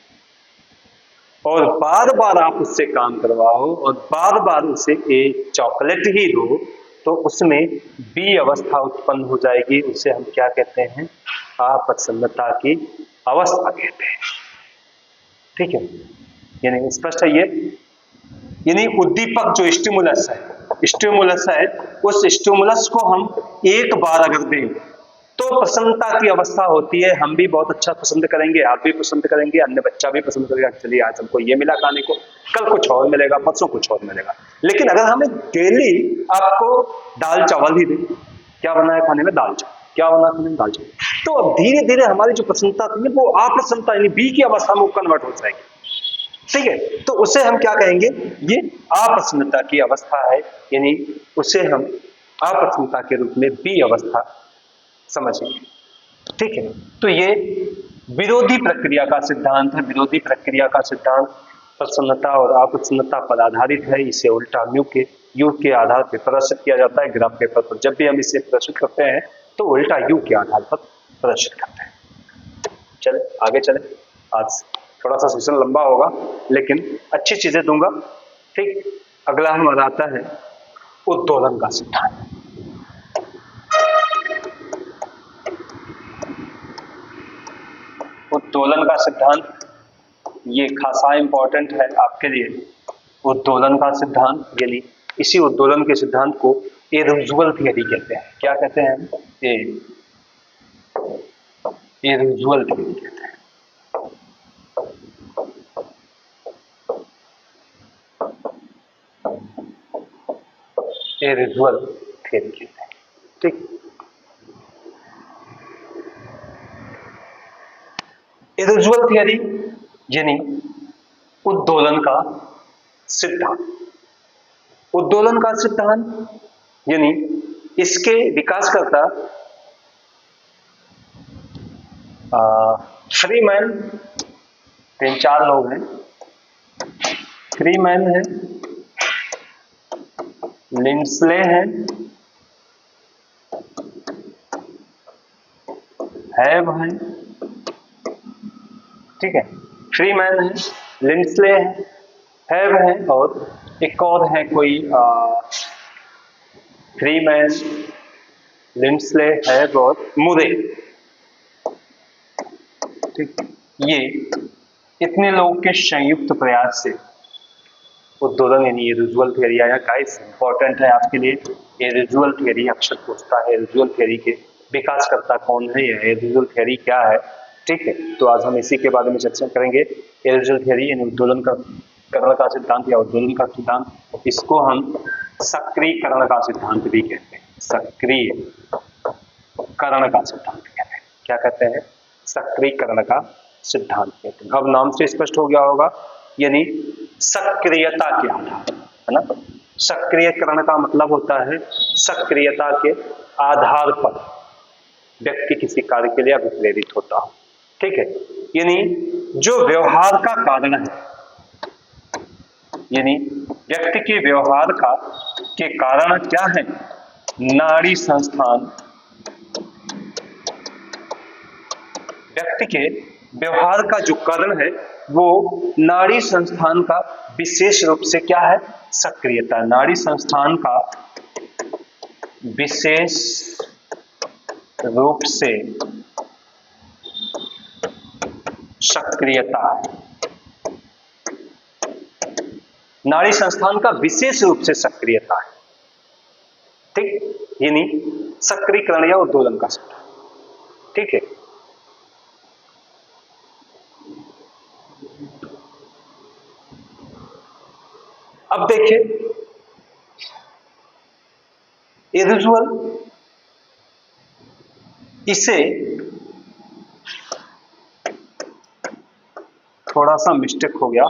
और बार बार आप उससे काम करवाओ और बार बार उसे एक चॉकलेट ही दो तो उसमें बी अवस्था उत्पन्न हो जाएगी। उसे हम क्या कहते हैं, अप्रसन्नता की अवस्था कहते हैं। ठीक है, यानी स्पष्ट है ये, यानी उद्दीपक जो स्टिमुलस है, उस स्टिमुलस को हम एक बार अगर दें तो प्रसन्नता की अवस्था होती है। हम भी बहुत अच्छा पसंद करेंगे, आप भी पसंद करेंगे, अन्य बच्चा भी पसंद करेगा, चलिए आज हमको ये मिला खाने को, कल कुछ और मिलेगा, परसों कुछ और मिलेगा। लेकिन अगर हमें डेली आपको दाल चावल ही दे, क्या बना है खाने में, दाल चावल, क्या बना खाने में, दाल चावल, तो अब धीरे धीरे हमारी जो प्रसन्नता थी वो अप्रसन्नता यानी बी की अवस्था में कन्वर्ट हो जाएगी। ठीक है, तो उसे हम क्या कहेंगे, ये अप्रसन्नता की अवस्था है, यानी उसे हम अप्रसन्नता के रूप में बी अवस्था समझेंगे। ठीक है, तो ये विरोधी प्रक्रिया का सिद्धांत है। विरोधी प्रक्रिया का सिद्धांत प्रसन्नता और अप्रसन्नता पर आधारित है। इसे उल्टा यू के आधार पर प्रदर्शित किया जाता है ग्राफ पेपर पर। जब भी हम इसे प्रदर्शित करते हैं तो उल्टा यू के आधार पर प्रदर्शित करते हैं। चले आगे चले, आज थोड़ा सा सेशन लंबा होगा लेकिन अच्छी चीजें दूंगा। ठीक, अगला हमारा आता है उत्तोलन का सिद्धांत। उत्तोलन का सिद्धांत ये खासा इंपॉर्टेंट है आपके लिए। उत्तोलन का सिद्धांत यानी इसी उत्तोलन के सिद्धांत को इरविजिबल थियरी कहते हैं। क्या कहते हैं, इरविजिबल थियरी कहते हैं। इरविजिबल थियरी कहते हैं। ठीक। इरेजुअल थियरी यानी उद्दोलन का सिद्धांत। उद्दोलन का सिद्धांत यानी इसके विकासकर्ता फ्रीमैन, 3-4 लोग हैं। फ्रीमैन है, लिंडस्ले है, हैव है, ठीक है। फ्रीमैन है, लिंडस्ले है, हैव है, और एक और है कोई फ्रीमैन, लिंडस्ले, हैव और मुरे, ठीक। ये इतने लोगों के संयुक्त प्रयास से उद्दोलन यानी इरेजुअल थियरी आया। गाइस इंपॉर्टेंट है आपके लिए, इरेजुअल थियरी अक्सर पूछता है, इरेजुअल थियरी के विकासकर्ता कौन है, या इरेजुअल थियरी क्या है, ठीक है। तो आज हम इसी के बारे में चर्चा करेंगे। इरेजुअल थियरी यानी उद्दोलन का करण का सिद्धांत या उद्दोलन का सिद्धांत, इसको हम सक्रियकरण का सिद्धांत भी कहते हैं। सक्रियकरण का सिद्धांत कहते हैं। क्या कहते हैं? सक्रियकरण का सिद्धांत कहते हैं। अब नाम से स्पष्ट हो गया होगा, यानी सक्रियता के आधार, है ना। सक्रियकरण का मतलब होता है सक्रियता के आधार पर व्यक्ति किसी कार्य के लिए अभिप्रेरित होता हो, ठीक है। यानी जो व्यवहार का कारण है, यानी व्यक्ति के व्यवहार का के कारण क्या है, नाड़ी संस्थान व्यक्ति के व्यवहार का जो कारण है वो नाड़ी संस्थान का विशेष रूप से क्या है, सक्रियता। नाड़ी संस्थान का विशेष रूप से सक्रियता है। नाड़ी संस्थान का विशेष रूप से सक्रियता है, ठीक। यानी सक्रियकरण या उद्दोलन का सिद्धांत, ठीक है। अब देखिए, इरेजुअल, इसे थोड़ा सा मिस्टेक हो गया।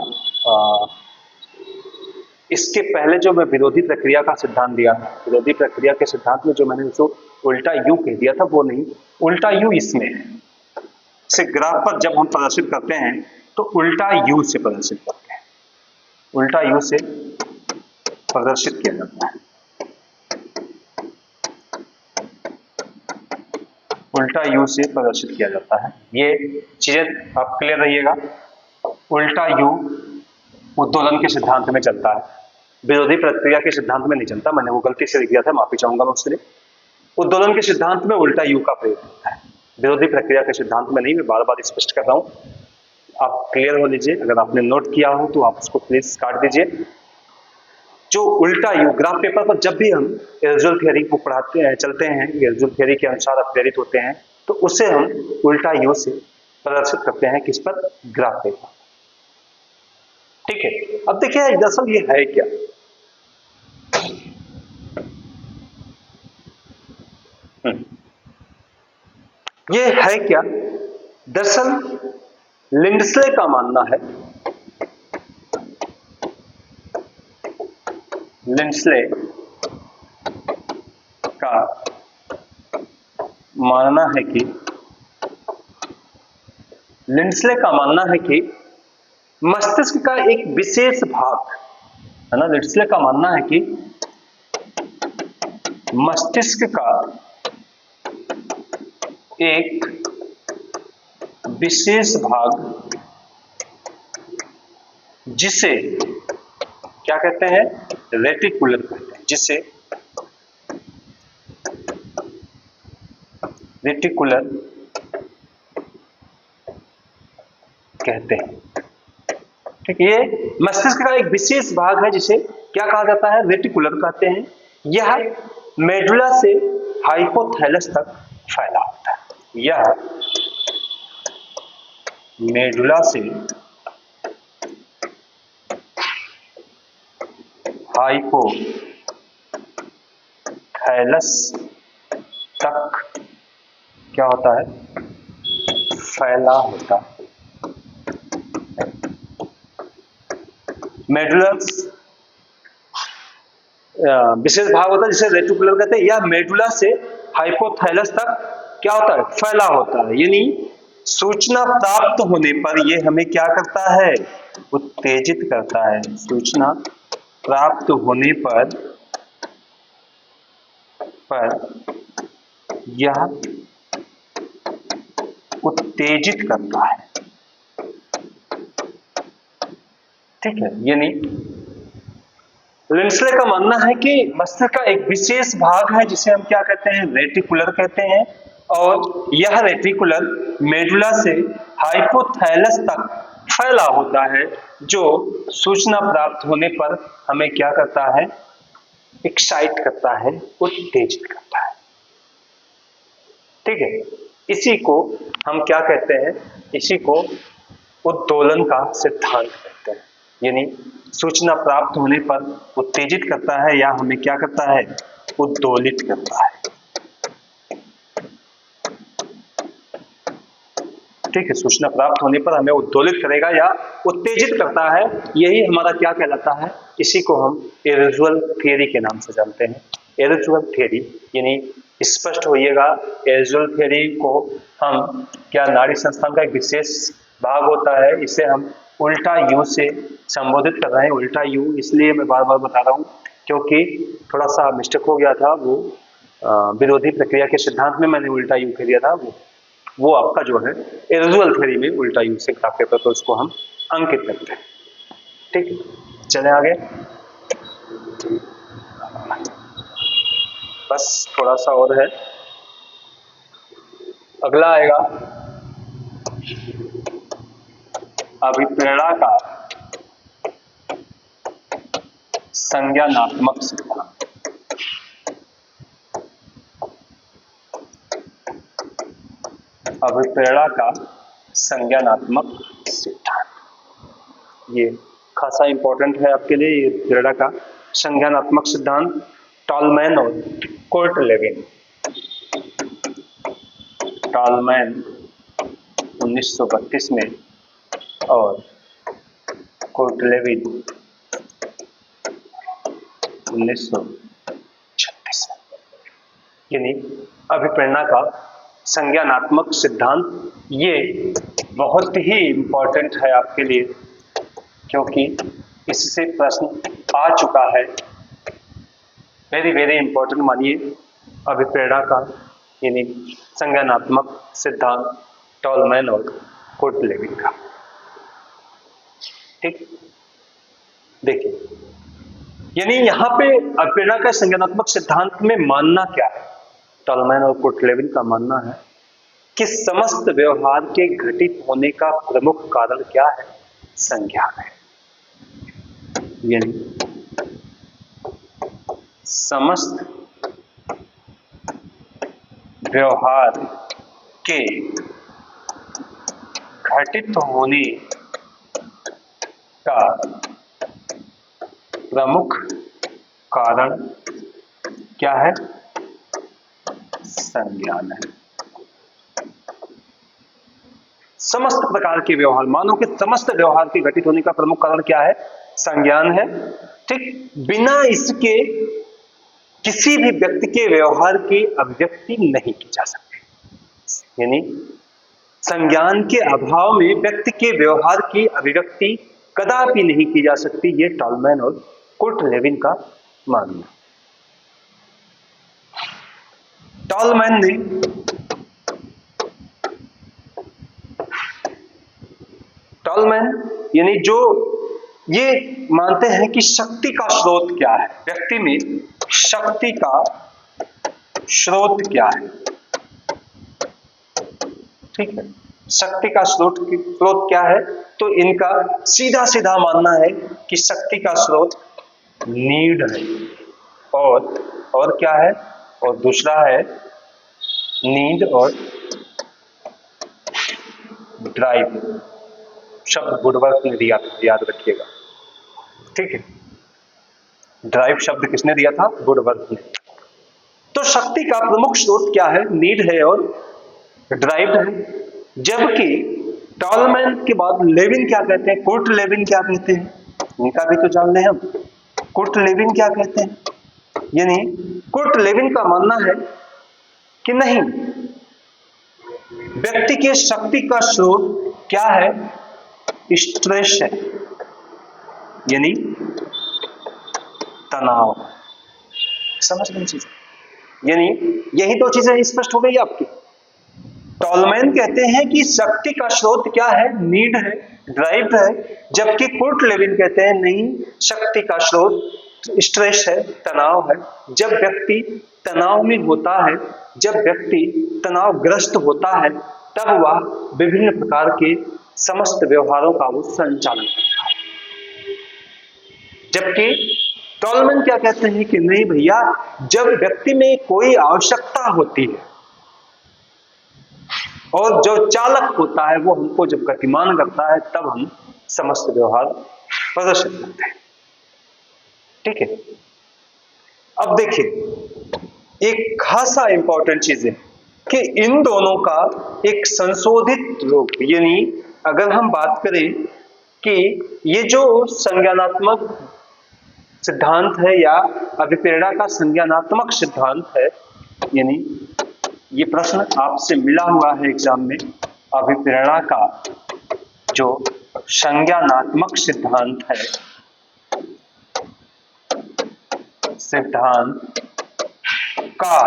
इसके पहले जो मैं विरोधी प्रक्रिया का सिद्धांत दिया था, विरोधी प्रक्रिया के सिद्धांत में जो मैंने उसको उल्टा यू कह दिया था, वो नहीं, उल्टा यू इसमें है। इसे ग्राफ पर जब हम प्रदर्शित करते हैं तो उल्टा यू से प्रदर्शित करते हैं, उल्टा यू से प्रदर्शित किया जाता है। उल्टा यू से प्रदर्शित किया जाता है। ये चीजें आप क्लियर रहिएगा। उल्टा यू उद्दोलन के सिद्धांत में चलता है, विरोधी प्रक्रिया के सिद्धांत में नहीं चलता। मैंने वो गलती से लिख दिया था, माफी चाहूंगा मैं उसके लिए। उद्दोलन के सिद्धांत में उल्टा यू का प्रयोग होता है, विरोधी प्रक्रिया के सिद्धांत में नहीं। मैं बार बार स्पष्ट कर रहा हूं, आप क्लियर हो लीजिए। अगर आपने नोट किया हो तो आप उसको प्लीज काट दीजिए। जो उल्टा यू, ग्राफ पेपर पर जब भी हम इरेजुअल थियरी को पढ़ाते हैं, चलते हैं, इरेजुअल थियरी के अनुसार प्रेरित होते हैं, तो उसे हम उल्टा यू से प्रदर्शित करते हैं। किस पर? ग्राफ पेपर, ठीक है। अब देखिए दरअसल ये है क्या। ये है क्या? दरअसल लिंडस्ले का मानना है, लिंडस्ले का मानना है कि, लिंडस्ले का मानना है कि मस्तिष्क का एक विशेष भाग, है ना। लिंडस्ले का मानना है कि मस्तिष्क का एक विशेष भाग, जिसे क्या कहते हैं, रेटिकुलर कहते हैं, जिसे रेटिकुलर कहते हैं, ठीक। ये मस्तिष्क का एक विशेष भाग है जिसे क्या कहा जाता है, रेटिकुलर कहते हैं। यह मेडुला से हाइपोथैलस तक फैला होता है। यह मेडुला से हाइपोथैलस क्या होता है? फैला होता है। मेडुलस विशेष भाग होता है जिसे रेटिकुलर कहते हैं। यह मेडुला से हाइपोथैलस तक क्या होता है? फैला होता है। यानी सूचना प्राप्त होने पर यह हमें क्या करता है? उत्तेजित करता है। सूचना प्राप्त होने पर यह उत्तेजित करता है। ठीक है, यानी लिंडसे का मानना है कि मस्तिष्क का एक विशेष भाग है जिसे हम क्या कहते हैं? रेटिकुलर कहते हैं। और यह रेटिकुलर मेडुला से हाइपोथैलस तक फैला होता है, जो सूचना प्राप्त होने पर हमें क्या करता है? एक्साइट करता है, उत्तेजित करता है। ठीक है, इसी को हम क्या कहते हैं? इसी को उद्दोलन का सिद्धांत कहते हैं। यानी सूचना प्राप्त होने पर उत्तेजित करता है या हमें क्या करता है? उद्दोलित करता है। ठीक है, सूचना प्राप्त होने पर हमें उद्दोलित करेगा या उत्तेजित करता है, यही हमारा क्या कहलाता है? इसी को हम एरोजुअल थियरी के नाम से जानते हैं। एरोजुअल थियरी यानी स्पष्ट होइएगा, एरोजुअल थियरी को हम क्या नाड़ी संस्थान का एक विशेष भाग होता है। इसे हम उल्टा यू से संबोधित कर रहे हैं। उल्टा यू इसलिए मैं बार बार बता रहा हूं क्योंकि थोड़ा सा मिस्टेक हो गया था। वो विरोधी प्रक्रिया के सिद्धांत में मैंने उल्टा यू कह दिया था। वो आपका जो है एरोजुअल थ्योरी में उल्टा यू से ग्राफ पेपर पर उसको हम अंकित करते हैं। ठीक है, चलें आगे। बस थोड़ा सा और है, अगला आएगा अभिप्रेरणा का संज्ञानात्मक सिद्धांत। अभिप्रेरणा का संज्ञानात्मक सिद्धांत ये खासा इंपॉर्टेंट है आपके लिए। ये प्रेरणा का संज्ञानात्मक सिद्धांत टॉलमैन और कोर्टलेविन। टॉलमैन 1932 में और कोर्टलेविन 1936 में। यानी अभिप्रेरणा का संज्ञानात्मक सिद्धांत ये बहुत ही इंपॉर्टेंट है आपके लिए, क्योंकि इससे प्रश्न आ चुका है। वेरी वेरी इंपॉर्टेंट मानिए अभिप्रेरणा का यानी संज्ञानात्मक सिद्धांत टॉलमैन और कोर्टलेविन का। ठीक, देखिए यानी यहां पे अभिप्रेरणा का संज्ञानात्मक सिद्धांत में मानना क्या है? टॉलमैन और कोर्टलेविन का मानना है कि समस्त व्यवहार के घटित होने का प्रमुख कारण क्या है? संज्ञान है। यानी समस्त व्यवहार के घटित होने का प्रमुख कारण क्या है? संज्ञान है। समस्त प्रकार के व्यवहार, मानो कि समस्त व्यवहार के घटित होने का प्रमुख कारण क्या है? संज्ञान है। ठीक, बिना इसके किसी भी व्यक्ति के व्यवहार की अभिव्यक्ति नहीं की जा सकती। यानी संज्ञान के अभाव में व्यक्ति के व्यवहार की अभिव्यक्ति कदापि नहीं की जा सकती। ये टॉलमैन और कोर्टलेविन का मानना। टॉलमैन ने यानी जो ये मानते हैं कि शक्ति का स्रोत क्या है, व्यक्ति में शक्ति का स्रोत क्या है। ठीक है, शक्ति का स्रोत क्या है? तो इनका सीधा सीधा मानना है कि शक्ति का स्रोत नीड है और क्या है? और दूसरा है नीड और ड्राइव। शब्द वुडवर्थ ने दिया था, याद रखिएगा। ठीक है, ड्राइव शब्द किसने दिया था? वुडवर्थ ने। तो शक्ति का प्रमुख स्रोत क्या है? नीड है और ड्राइव्ड है, जबकि टॉलमैन के बाद लेविन क्या कहते हैं, कुर्ट लेविन क्या कहते हैं, इनका भी तो जान लें हम। कुर्ट लेविन क्या कहते हैं, यानी कुर्ट लेविन का मानना है कि नहीं, व्यक्ति के शक्ति का स्रोत क्या है, स्ट्रेस है, यानी तनाव। समझ गए चीज, यानी यही दो चीजें स्पष्ट हो गई आपकी। टॉलमैन कहते हैं कि शक्ति का स्रोत क्या है, नीड है, ड्राइव है, जबकि कुर्ट लेविन कहते हैं नहीं, शक्ति का स्रोत स्ट्रेस है, तनाव है। जब व्यक्ति तनाव में होता है, जब व्यक्ति तनावग्रस्त होता है, तब वह विभिन्न प्रकार के समस्त व्यवहारों का वो संचालन करता है। जबकि टॉलमैन क्या कहते हैं कि नहीं भैया, जब व्यक्ति में कोई आवश्यकता होती है और जो चालक होता है वो हमको जब गतिमान करता है, तब हम समस्त व्यवहार प्रदर्शित करते हैं। ठीक है, अब देखिए एक खासा इंपॉर्टेंट चीज है कि इन दोनों का एक संशोधित रूप, यानी अगर हम बात करें कि ये जो संज्ञानात्मक सिद्धांत है या अभिप्रेरणा का संज्ञानात्मक सिद्धांत है, यानी ये प्रश्न आपसे मिला हुआ है एग्जाम में, अभिप्रेरणा का जो संज्ञानात्मक सिद्धांत है, सिद्धांत का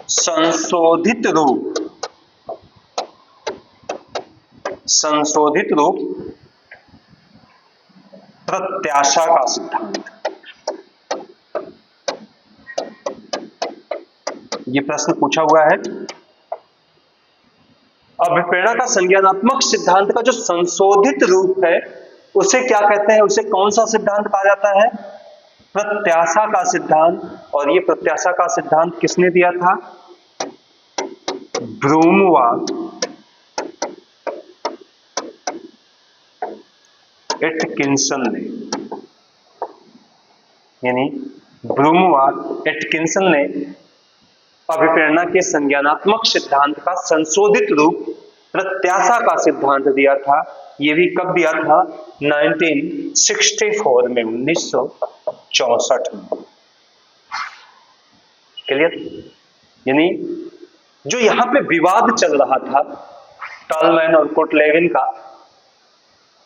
संशोधित रूप प्रत्याशा का सिद्धांत। ये प्रश्न पूछा हुआ है, अभिप्रेरणा का संज्ञानात्मक सिद्धांत का जो संशोधित रूप है उसे क्या कहते हैं, उसे कौन सा सिद्धांत कहा जाता है, प्रत्याशा का सिद्धांत। और ये प्रत्याशा का सिद्धांत किसने दिया था, ब्रूमवाद, एटकिंसन ने, यानी ब्रूमवाद एटकिंसन ने अभिप्रेरणा के संज्ञानात्मक सिद्धांत का संशोधित रूप प्रत्याशा का सिद्धांत दिया था। ये भी कब दिया था, 1964 में, 1964 में। क्लियर, यानी जो यहां पे विवाद चल रहा था टॉलमैन और कुर्ट लेविन का,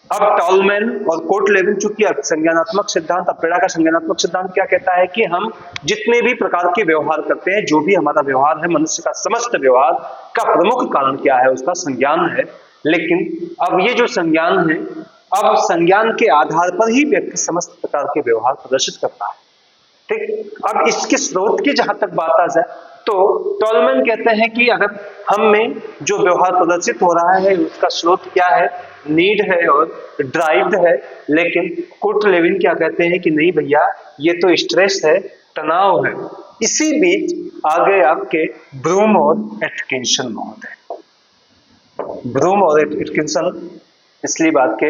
अब टॉलमैन और कुर्ट लेविन चूंकि संज्ञानात्मक सिद्धांत, अभिप्रेरणा का संज्ञानात्मक सिद्धांत क्या कहता है कि हम जितने भी प्रकार के व्यवहार करते हैं, जो भी हमारा व्यवहार है, मनुष्य का समस्त व्यवहार का प्रमुख कारण क्या है, उसका संज्ञान है। लेकिन अब ये जो संज्ञान है, अब संज्ञान के आधार पर ही व्यक्ति समस्त प्रकार के व्यवहार प्रदर्शित करता है। ठीक, अब इसके स्रोत की जहां तक बात आ जाए तो टॉलमैन कहते हैं कि अगर हम में जो व्यवहार प्रदर्शित हो रहा है उसका स्रोत क्या है, नीड है और ड्राइव है। लेकिन कुर्ट लेविन क्या कहते हैं कि नहीं भैया, ये तो स्ट्रेस है, तनाव है। इसी बीच आ गए आपके ब्रूम और एटकिंसन महोदय। ब्रूम और एटकिंसन इसलिए बात के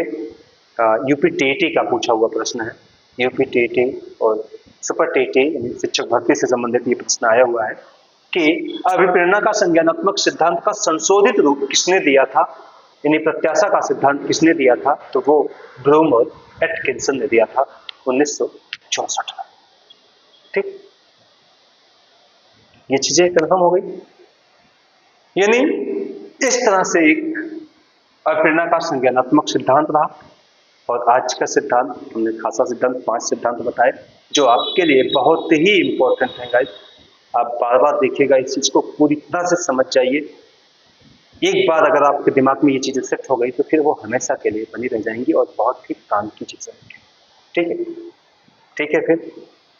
यूपीटीटी का पूछा हुआ प्रश्न है, यूपीटीटी और सुपर टीटी यानी शिक्षक भर्ती से संबंधित ये प्रश्न आया हुआ है कि अभिप्रेरणा का संज्ञानात्मक सिद्धांत का संशोधित रूप किसने दिया था, यानी प्रत्याशा का सिद्धांत किसने दिया था, तो वो ब्रूम और एटकिंसन ने दिया था 1964 में। ठीक, ये चीजें कन्फर्म हो गई। यानी इस तरह से एक अभिप्रेरणा का संज्ञानात्मक सिद्धांत रहा। और आज का सिद्धांत हमने खासा सिद्धांत, 5 सिद्धांत बताए जो आपके लिए बहुत ही इंपॉर्टेंट है गाइस। आप बार बार देखिएगा, इस चीज को पूरी तरह से समझ जाइए। एक बार अगर आपके दिमाग में ये चीजें सेट हो गई तो फिर वो हमेशा के लिए बनी रह जाएंगी और बहुत ही काम की चीजें होंगी। ठीक है, ठीक है, फिर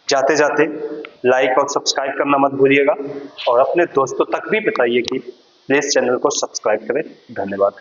जाते जाते लाइक और सब्सक्राइब करना मत भूलिएगा और अपने दोस्तों तक भी बताइए कि प्लीज चैनल को सब्सक्राइब करें। धन्यवाद।